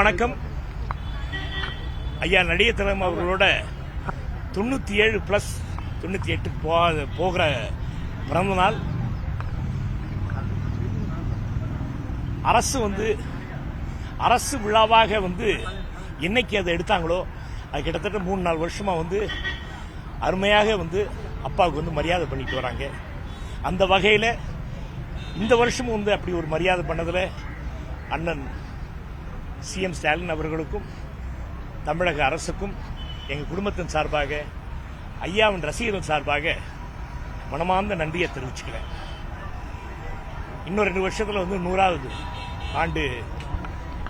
அனைவருக்கும் வணக்கம். ஐயா நடிகர் திலகம் அவர்களோட 97 + 98 போகிற பிறந்த நாள். அரசு விழாவாக என்னைக்கு அதை எடுத்தாங்களோ அது கிட்டத்தட்ட 3-4 வருஷமா அருமையாக அப்பாவுக்கு மரியாதை பண்ணிட்டு வராங்க. அந்த வகையில் இந்த வருஷமும் அப்படி ஒரு மரியாதை பண்ணதில் அண்ணன் சிஎம் ஸ்டாலின் அவர்களுக்கும் தமிழக அரசுக்கும் எங்கள் குடும்பத்தின் சார்பாக ஐயாவின் ரசிகர்கள் சார்பாக மனமார்ந்த நன்றியை தெரிவிச்சுக்கிறேன். இன்னும் 2 வருஷத்தில் 100வது ஆண்டு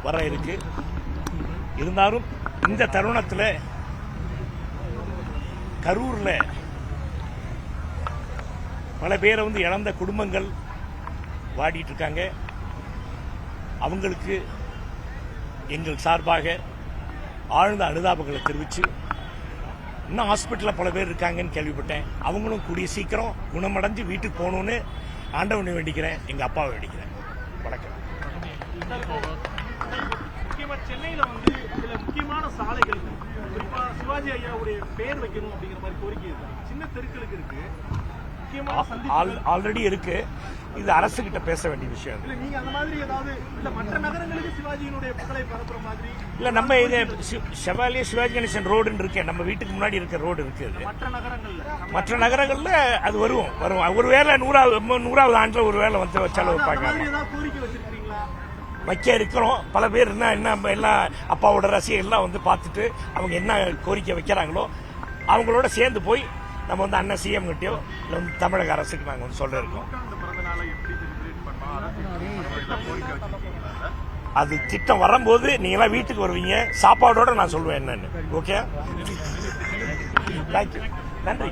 வர இருக்கு. இருந்தாலும் இந்த தருணத்தில் கரூரில் பல பேரை இழந்த குடும்பங்கள் வாடிட்டு இருக்காங்க. அவங்களுக்கு எங்கள் சார்பாக ஆழ்ந்த அனுதாபங்களை தெரிவித்து, இன்னும் ஹாஸ்பிட்டலில் பல பேர் இருக்காங்கன்னு கேள்விப்பட்டேன். அவங்களும் கூடிய சீக்கிரம் குணமடைஞ்சு வீட்டுக்கு போகணும்னு ஆண்டவனை வேண்டிக்கிறேன், எங்கள் அப்பாவை வேண்டிக்கிறேன். வணக்கம். சென்னையில் சில முக்கியமான சாலைகள் குறிப்பாக சிவாஜி ஐயாவுடைய பெயர் வைக்கணும் அப்படிங்கிற மாதிரி கோரிக்கை இருக்கு. சின்ன தெருக்களுக்கு இருக்கு, ஆல்ரெடி இருக்கு. இது அரசு கிட்ட பேச வேண்டிய விஷயம். நீங்க அந்த மாதிரி ஏதாவது இல்ல மற்ற நகரங்களுக்கு சிவாஜியினுடைய புகழை பரப்புற மாதிரி இல்ல, நம்ம இது செவாலிய சிவாஜி கணேசன் ரோடுன்னு இருக்கு, நம்ம வீட்டுக்கு முன்னாடி இருக்க ரோடு இருக்கு. மற்ற நகரங்கள்ல அது வரும். ஒருவேளை 100வது ஆண்டுல ஒருவேளை வச்சாலும் வைப்பாங்க. கோரிக்கை வச்சிருக்கீங்களா? வைக்க இருக்கிறோம். பல பேர் என்ன எல்லாம் அப்பாவோட ரசிகை எல்லாம் பார்த்துட்டு அவங்க என்ன கோரிக்கை வைக்கிறாங்களோ அவங்களோட சேர்ந்து போய் நம்ம அண்ணன் சிஎம் கிட்டயோ இல்லை தமிழக அரசுக்கு நாங்கள் சொல்ல இருக்கோம். அது திட்டம் வரும்போது நீங்களாம் வீட்டுக்கு வருவீங்க, சாப்பாடோட நான் சொல்லுவேன் என்னன்னு. ஓகே, தேங்க்யூ, நன்றி.